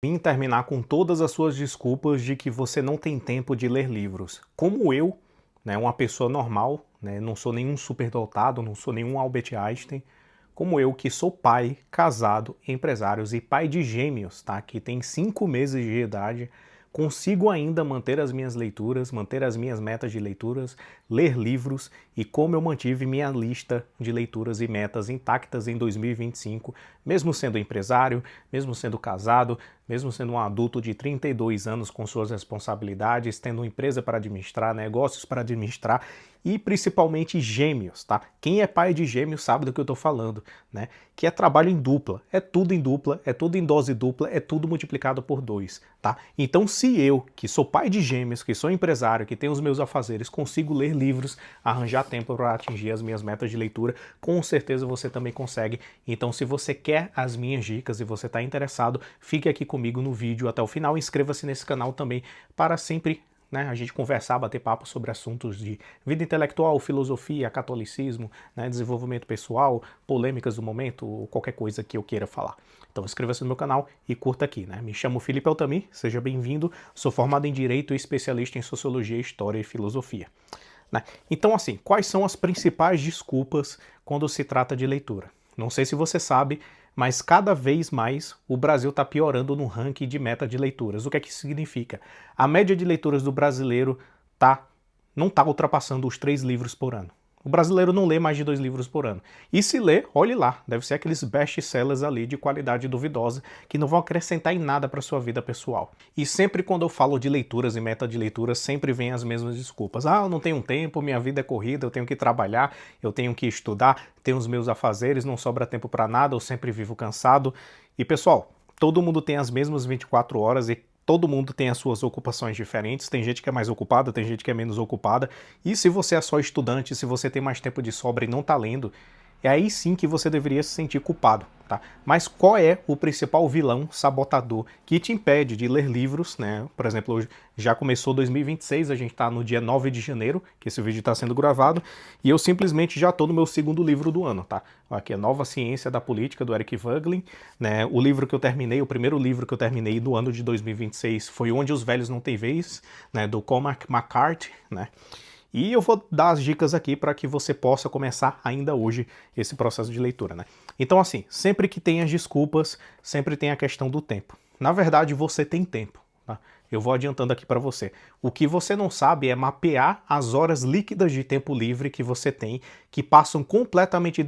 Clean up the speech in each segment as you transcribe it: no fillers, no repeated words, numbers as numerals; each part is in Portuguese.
Vim terminar com todas as suas desculpas de que você não tem tempo de ler livros. Como eu, né, uma pessoa normal, né, não sou nenhum superdotado, não sou nenhum Albert Einstein, como eu que sou pai, casado, empresários e pai de gêmeos, tá, que tem 5 meses de idade, consigo ainda manter as minhas leituras, manter as minhas metas de leituras, ler livros e como eu mantive minha lista de leituras e metas intactas em 2025, mesmo sendo empresário, mesmo sendo casado, mesmo sendo um adulto de 32 anos com suas responsabilidades, tendo uma empresa para administrar, negócios para administrar e principalmente gêmeos, tá? Quem é pai de gêmeos sabe do que eu tô falando, né? Que é trabalho em dupla, é tudo em dupla, é tudo em dose dupla, é tudo multiplicado por 2, tá? Então se eu, que sou pai de gêmeos, que sou empresário, que tenho os meus afazeres, consigo ler livros, arranjar tempo para atingir as minhas metas de leitura, com certeza você também consegue. Então se você quer as minhas dicas e você está interessado, fique aqui comigo no vídeo até o final, inscreva-se nesse canal também para sempre, né, a gente conversar, bater papo sobre assuntos de vida intelectual, filosofia, catolicismo, né, desenvolvimento pessoal, polêmicas do momento, ou qualquer coisa que eu queira falar. Então inscreva-se no meu canal e curta aqui, né? Me chamo Felipe Altamir, seja bem-vindo, sou formado em Direito e especialista em Sociologia, História e Filosofia. Né? Então assim, quais são as principais desculpas quando se trata de leitura? Não sei se você sabe, mas cada vez mais o Brasil está piorando no ranking de meta de leituras. O que é que isso significa? A média de leituras do brasileiro não está ultrapassando os 3 livros por ano. O brasileiro não lê mais de 2 livros por ano. E se lê, olhe lá, deve ser aqueles best-sellers ali de qualidade duvidosa que não vão acrescentar em nada para sua vida pessoal. E sempre quando eu falo de leituras e meta de leitura, sempre vem as mesmas desculpas. Ah, eu não tenho tempo, minha vida é corrida, eu tenho que trabalhar, eu tenho que estudar, tenho os meus afazeres, não sobra tempo para nada, eu sempre vivo cansado. E pessoal, todo mundo tem as mesmas 24 horas e todo mundo tem as suas ocupações diferentes, tem gente que é mais ocupada, tem gente que é menos ocupada, e se você é só estudante, se você tem mais tempo de sobra e não está lendo, é aí sim que você deveria se sentir culpado, tá? Mas qual é o principal vilão sabotador que te impede de ler livros, né? Por exemplo, hoje já começou 2026, a gente está no dia 9 de janeiro, que esse vídeo está sendo gravado, e eu simplesmente já estou no meu 2º livro do ano, tá? Aqui é Nova Ciência da Política, do Eric Voegelin, né? O livro que eu terminei, o primeiro livro que eu terminei do ano de 2026 foi Onde os Velhos Não Têm Vez, né? Do Cormac McCarthy, né? E eu vou dar as dicas aqui para que você possa começar ainda hoje esse processo de leitura, né? Então assim, sempre que tem as desculpas, sempre tem a questão do tempo. Na verdade, você tem tempo, tá? Eu vou adiantando aqui para você. O que você não sabe é mapear as horas líquidas de tempo livre que você tem, que passam completamente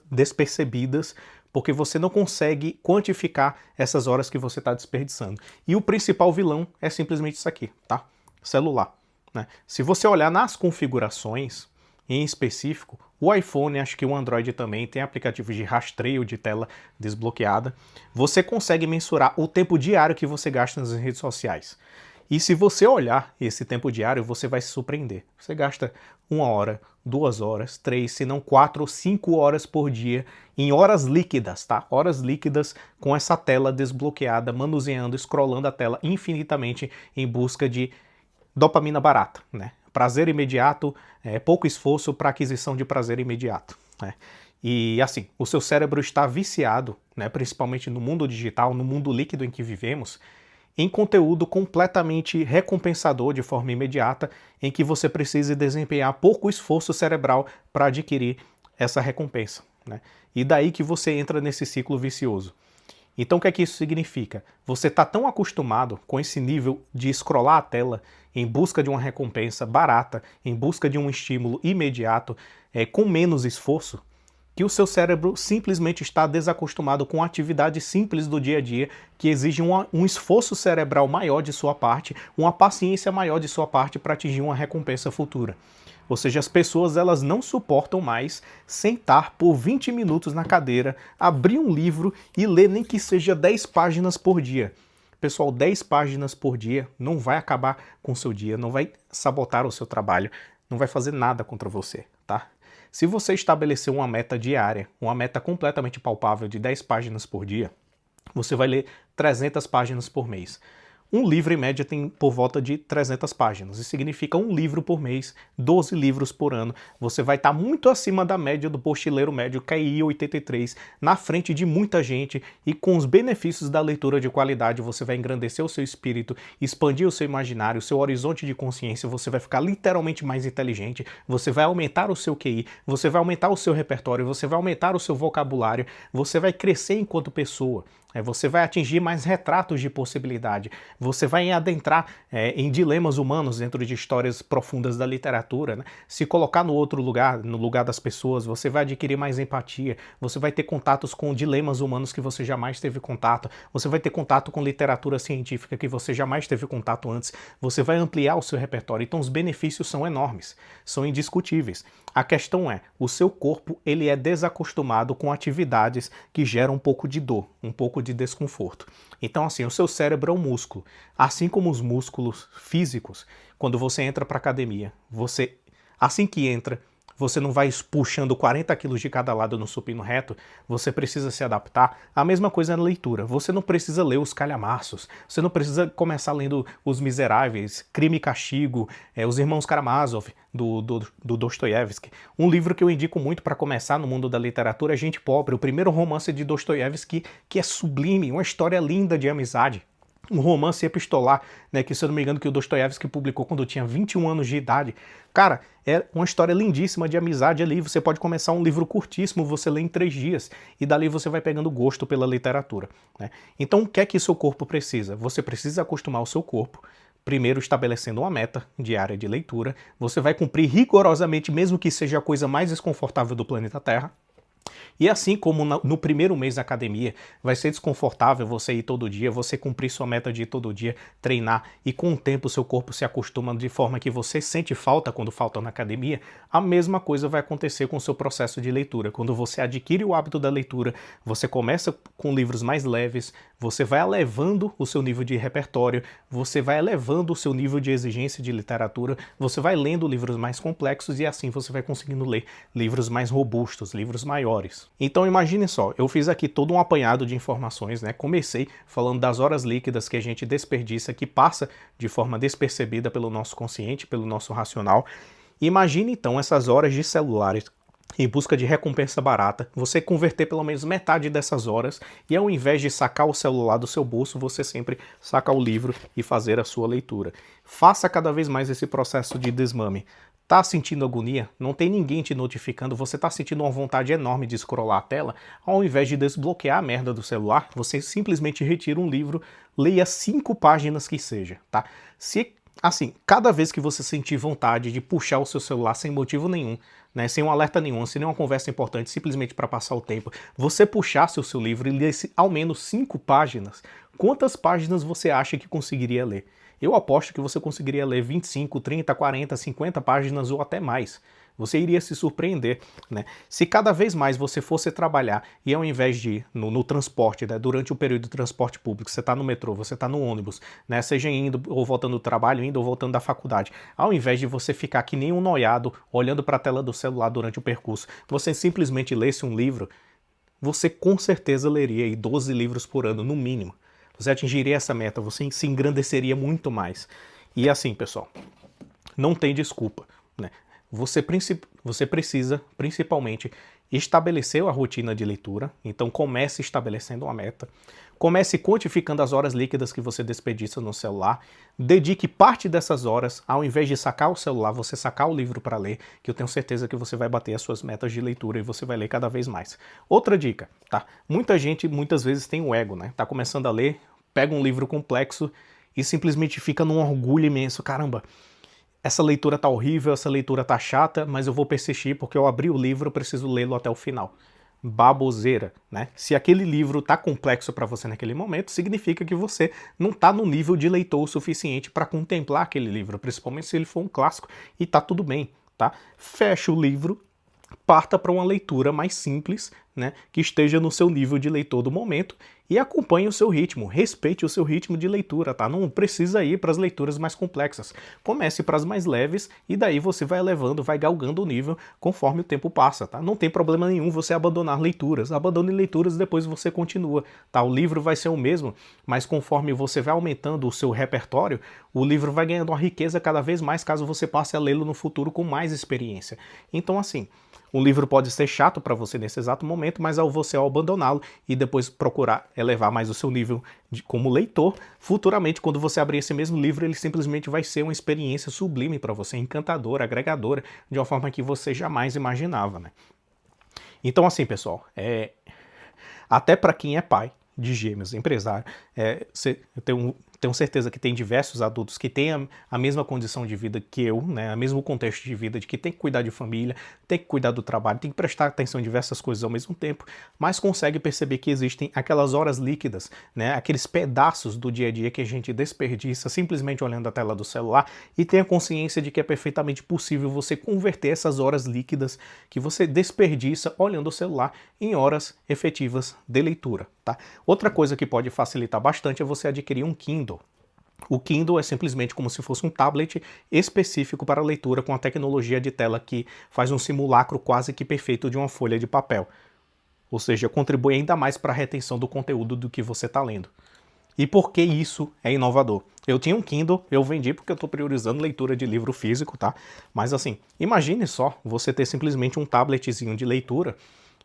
despercebidas, porque você não consegue quantificar essas horas que você está desperdiçando. E o principal vilão é simplesmente isso aqui, tá? Celular. Né? Se você olhar nas configurações, em específico, o iPhone, acho que o Android também, tem aplicativos de rastreio de tela desbloqueada, você consegue mensurar o tempo diário que você gasta nas redes sociais. E se você olhar esse tempo diário, você vai se surpreender. Você gasta 1 hora, 2 horas, 3, se não 4 ou 5 horas por dia em horas líquidas, tá? Horas líquidas com essa tela desbloqueada, manuseando, scrollando a tela infinitamente em busca de dopamina barata, né? Prazer imediato, pouco esforço para aquisição de prazer imediato, né? E assim, o seu cérebro está viciado, né, principalmente no mundo digital, no mundo líquido em que vivemos, em conteúdo completamente recompensador de forma imediata, em que você precisa desempenhar pouco esforço cerebral para adquirir essa recompensa, né? E daí que você entra nesse ciclo vicioso. Então o que é que isso significa? Você está tão acostumado com esse nível de scrollar a tela em busca de uma recompensa barata, em busca de um estímulo imediato, com menos esforço, que o seu cérebro simplesmente está desacostumado com atividades simples do dia a dia que exigem um esforço cerebral maior de sua parte, uma paciência maior de sua parte para atingir uma recompensa futura. Ou seja, as pessoas elas não suportam mais sentar por 20 minutos na cadeira, abrir um livro e ler nem que seja 10 páginas por dia. Pessoal, 10 páginas por dia não vai acabar com o seu dia, não vai sabotar o seu trabalho, não vai fazer nada contra você, tá? Se você estabelecer uma meta diária, uma meta completamente palpável de 10 páginas por dia, você vai ler 300 páginas por mês. Um livro, em média, tem por volta de 300 páginas. Isso significa um livro por mês, 12 livros por ano. Você vai estar muito acima da média do postileiro médio, QI 83, na frente de muita gente, e com os benefícios da leitura de qualidade, você vai engrandecer o seu espírito, expandir o seu imaginário, o seu horizonte de consciência, você vai ficar literalmente mais inteligente, você vai aumentar o seu QI, você vai aumentar o seu repertório, você vai aumentar o seu vocabulário, você vai crescer enquanto pessoa. Você vai atingir mais retratos de possibilidade, você vai adentrar em dilemas humanos dentro de histórias profundas da literatura, né? Se colocar no outro lugar, no lugar das pessoas, você vai adquirir mais empatia, você vai ter contatos com dilemas humanos que você jamais teve contato, você vai ter contato com literatura científica que você jamais teve contato antes, você vai ampliar o seu repertório, então os benefícios são enormes, são indiscutíveis. A questão é, o seu corpo ele é desacostumado com atividades que geram um pouco de dor, um pouco de desconforto. Então assim, o seu cérebro é um músculo, assim como os músculos físicos, quando você entra para academia, assim que entra, você não vai puxando 40 quilos de cada lado no supino reto, você precisa se adaptar. A mesma coisa na leitura, você não precisa ler os calhamaços, você não precisa começar lendo Os Miseráveis, Crime e Castigo, Os Irmãos Karamazov, do Dostoiévski. Um livro que eu indico muito para começar no mundo da literatura é Gente Pobre, o primeiro romance de Dostoiévski, que é sublime, uma história linda de amizade. Um romance epistolar, né, que se eu não me engano que o Dostoiévski publicou quando tinha 21 anos de idade. Cara, é uma história lindíssima de amizade ali, você pode começar um livro curtíssimo, você lê em 3 dias, e dali você vai pegando gosto pela literatura, né? Então o que é que seu corpo precisa? Você precisa acostumar o seu corpo, primeiro estabelecendo uma meta diária de leitura, você vai cumprir rigorosamente, mesmo que seja a coisa mais desconfortável do planeta Terra. E assim como no primeiro mês da academia vai ser desconfortável você ir todo dia, você cumprir sua meta de ir todo dia, treinar, e com o tempo seu corpo se acostuma de forma que você sente falta quando falta na academia, a mesma coisa vai acontecer com o seu processo de leitura. Quando você adquire o hábito da leitura, você começa com livros mais leves, você vai elevando o seu nível de repertório, você vai elevando o seu nível de exigência de literatura, você vai lendo livros mais complexos e assim você vai conseguindo ler livros mais robustos, livros maiores. Então imagine só, eu fiz aqui todo um apanhado de informações, né? Comecei falando das horas líquidas que a gente desperdiça, que passa de forma despercebida pelo nosso consciente, pelo nosso racional. Imagine então essas horas de celulares em busca de recompensa barata, você converter pelo menos metade dessas horas e ao invés de sacar o celular do seu bolso, você sempre saca o livro e fazer a sua leitura. Faça cada vez mais esse processo de desmame. Tá sentindo agonia? Não tem ninguém te notificando, você tá sentindo uma vontade enorme de scrollar a tela? Ao invés de desbloquear a merda do celular, você simplesmente retira um livro, leia 5 páginas que seja, tá? Assim, cada vez que você sentir vontade de puxar o seu celular sem motivo nenhum, né, sem um alerta nenhum, sem nenhuma conversa importante, simplesmente para passar o tempo, você puxasse o seu livro e lesse ao menos 5 páginas, quantas páginas você acha que conseguiria ler? Eu aposto que você conseguiria ler 25, 30, 40, 50 páginas ou até mais. Você iria se surpreender, né? Se cada vez mais você fosse trabalhar e ao invés de ir no transporte, né, durante o período de transporte público, você está no metrô, você está no ônibus, né, seja indo ou voltando do trabalho, indo ou voltando da faculdade, ao invés de você ficar que nem um noiado olhando para a tela do celular durante o percurso, você simplesmente lesse um livro, você com certeza leria aí 12 livros por ano, no mínimo. Você atingiria essa meta, você se engrandeceria muito mais. E assim, pessoal, não tem desculpa, né? Você precisa, principalmente, estabelecer a rotina de leitura. Então comece estabelecendo uma meta. Comece quantificando as horas líquidas que você desperdiça no celular. Dedique parte dessas horas, ao invés de sacar o celular, você sacar o livro para ler, que eu tenho certeza que você vai bater as suas metas de leitura e você vai ler cada vez mais. Outra dica, tá? Muita gente, muitas vezes, tem o ego, né? Tá começando a ler, pega um livro complexo e simplesmente fica num orgulho imenso. Caramba, essa leitura tá horrível, essa leitura tá chata, mas eu vou persistir porque eu abri o livro, eu preciso lê-lo até o final. Baboseira, né? Se aquele livro tá complexo para você naquele momento, significa que você não tá no nível de leitor o suficiente para contemplar aquele livro, principalmente se ele for um clássico, e tá tudo bem, tá? Fecha o livro, parta para uma leitura mais simples, né, que esteja no seu nível de leitor do momento, e acompanhe o seu ritmo, respeite o seu ritmo de leitura, tá? Não precisa ir para as leituras mais complexas. Comece para as mais leves e daí você vai elevando, vai galgando o nível conforme o tempo passa, tá? Não tem problema nenhum você abandonar leituras. Abandone leituras e depois você continua, tá? O livro vai ser o mesmo, mas conforme você vai aumentando o seu repertório, o livro vai ganhando uma riqueza cada vez mais caso você passe a lê-lo no futuro com mais experiência. Então, assim, um livro pode ser chato para você nesse exato momento, mas ao você abandoná-lo e depois procurar elevar mais o seu nível como leitor, futuramente, quando você abrir esse mesmo livro, ele simplesmente vai ser uma experiência sublime para você, encantadora, agregadora, de uma forma que você jamais imaginava, né? Então, assim, pessoal, até para quem é pai de gêmeos, empresário, eu tenho certeza que tem diversos adultos que têm a mesma condição de vida que eu, né, o mesmo contexto de vida, de que tem que cuidar de família, tem que cuidar do trabalho, tem que prestar atenção em diversas coisas ao mesmo tempo, mas consegue perceber que existem aquelas horas líquidas, né, aqueles pedaços do dia a dia que a gente desperdiça simplesmente olhando a tela do celular, e tenha consciência de que é perfeitamente possível você converter essas horas líquidas que você desperdiça olhando o celular em horas efetivas de leitura, tá? Outra coisa que pode facilitar bastante é você adquirir um Kindle. O Kindle é simplesmente como se fosse um tablet específico para leitura com a tecnologia de tela que faz um simulacro quase que perfeito de uma folha de papel. Ou seja, contribui ainda mais para a retenção do conteúdo do que você está lendo. E por que isso é inovador? Eu tinha um Kindle, eu vendi porque eu estou priorizando leitura de livro físico, tá? Mas assim, imagine só você ter simplesmente um tabletzinho de leitura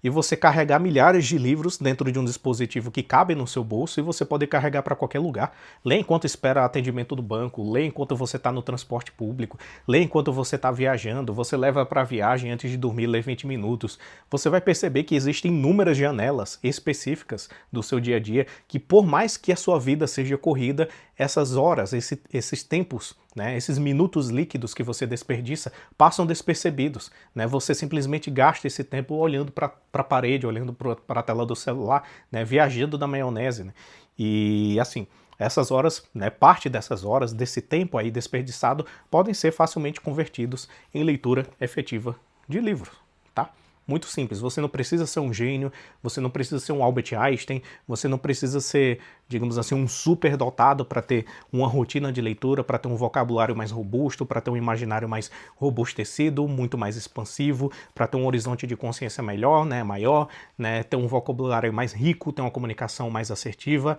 e você carregar milhares de livros dentro de um dispositivo que cabe no seu bolso e você pode carregar para qualquer lugar. Lê enquanto espera atendimento do banco, lê enquanto você está no transporte público, lê enquanto você está viajando, você leva para a viagem antes de dormir, lê 20 minutos. Você vai perceber que existem inúmeras janelas específicas do seu dia a dia que, por mais que a sua vida seja corrida, essas horas, esses tempos, né, esses minutos líquidos que você desperdiça passam despercebidos, né? Você simplesmente gasta esse tempo olhando para a parede, olhando para a tela do celular, né, viajando na maionese, né? E assim, essas horas, né, parte dessas horas, desse tempo aí desperdiçado, podem ser facilmente convertidos em leitura efetiva de livros, tá? Muito simples, você não precisa ser um gênio, você não precisa ser um Albert Einstein, você não precisa ser, digamos assim, um super dotado para ter uma rotina de leitura, para ter um vocabulário mais robusto, para ter um imaginário mais robustecido, muito mais expansivo, para ter um horizonte de consciência melhor, né, maior, né, ter um vocabulário mais rico, ter uma comunicação mais assertiva,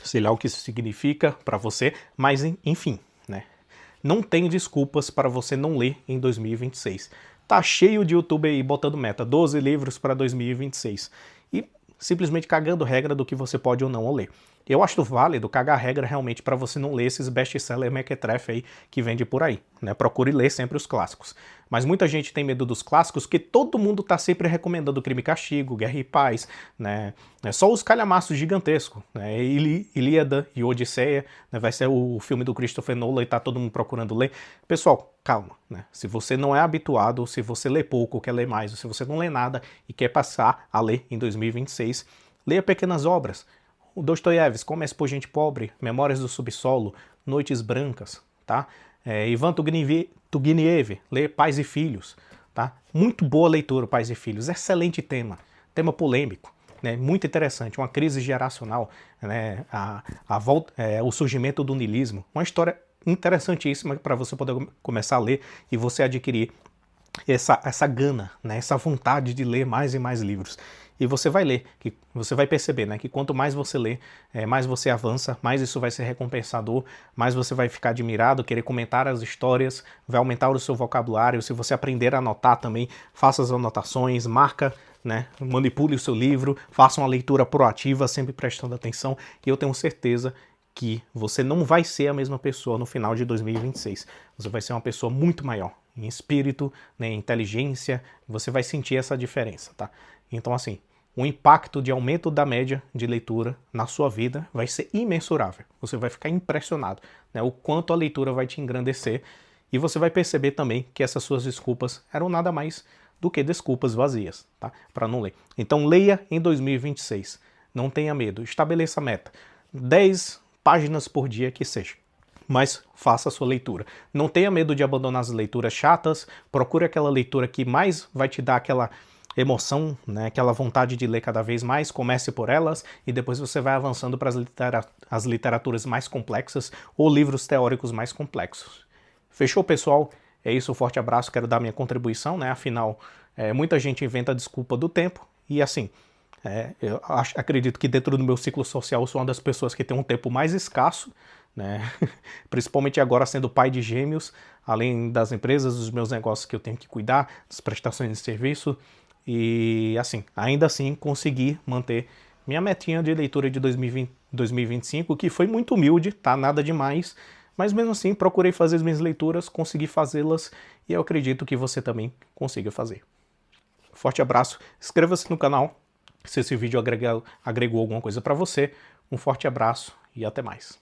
sei lá o que isso significa para você, mas enfim, né? Não tem desculpas para você não ler em 2026. Tá cheio de YouTube aí botando meta, 12 livros para 2026. E simplesmente cagando regra do que você pode ou não ler. Eu acho válido cagar regra realmente para você não ler esses best-seller mequetrefe aí que vende por aí, né? Procure ler sempre os clássicos. Mas muita gente tem medo dos clássicos, que todo mundo tá sempre recomendando Crime e Castigo, Guerra e Paz, né? É só os calhamaços gigantescos, né? Ilíada e Odisseia, né? Vai ser o filme do Christopher Nolan e tá todo mundo procurando ler. Pessoal, calma, né? Se você não é habituado, se você lê pouco, quer ler mais, ou se você não lê nada e quer passar a ler em 2026, leia pequenas obras. O Dostoiévski, Como por Gente Pobre, Memórias do Subsolo, Noites Brancas, tá? Ivan Turgenev, lê Pais e Filhos, tá? Muito boa leitura, Pais e Filhos, excelente tema polêmico, né? Muito interessante, uma crise geracional, né? O surgimento do niilismo, uma história interessantíssima para você poder começar a ler e você adquirir essa gana, né? Essa vontade de ler mais e mais livros. E você vai ler, que você vai perceber, né, que quanto mais você lê, mais você avança, mais isso vai ser recompensador, mais você vai ficar admirado, querer comentar as histórias, vai aumentar o seu vocabulário. Se você aprender a anotar também, faça as anotações, marca, né, manipule o seu livro, faça uma leitura proativa, sempre prestando atenção, e eu tenho certeza que você não vai ser a mesma pessoa no final de 2026. Você vai ser uma pessoa muito maior, em espírito, né, em inteligência, você vai sentir essa diferença, tá? Então, assim, o impacto de aumento da média de leitura na sua vida vai ser imensurável. Você vai ficar impressionado, né, o quanto a leitura vai te engrandecer, e você vai perceber também que essas suas desculpas eram nada mais do que desculpas vazias, tá? Para não ler. Então, leia em 2026. Não tenha medo. Estabeleça a meta. 10 páginas por dia que seja. Mas faça a sua leitura. Não tenha medo de abandonar as leituras chatas. Procure aquela leitura que mais vai te dar aquela emoção, né, aquela vontade de ler cada vez mais, comece por elas e depois você vai avançando para as literaturas mais complexas ou livros teóricos mais complexos. Fechou, pessoal? É isso, um forte abraço, quero dar minha contribuição, né? Afinal, muita gente inventa a desculpa do tempo e assim, eu acredito que dentro do meu ciclo social eu sou uma das pessoas que tem um tempo mais escasso, né? Principalmente agora sendo pai de gêmeos, além das empresas, dos meus negócios que eu tenho que cuidar, das prestações de serviço, e assim, ainda assim consegui manter minha metinha de leitura de 2025, que foi muito humilde, tá? Nada demais, mas mesmo assim procurei fazer as minhas leituras, consegui fazê-las e eu acredito que você também consiga fazer. Forte abraço, inscreva-se no canal se esse vídeo agregou alguma coisa para você, um forte abraço e até mais.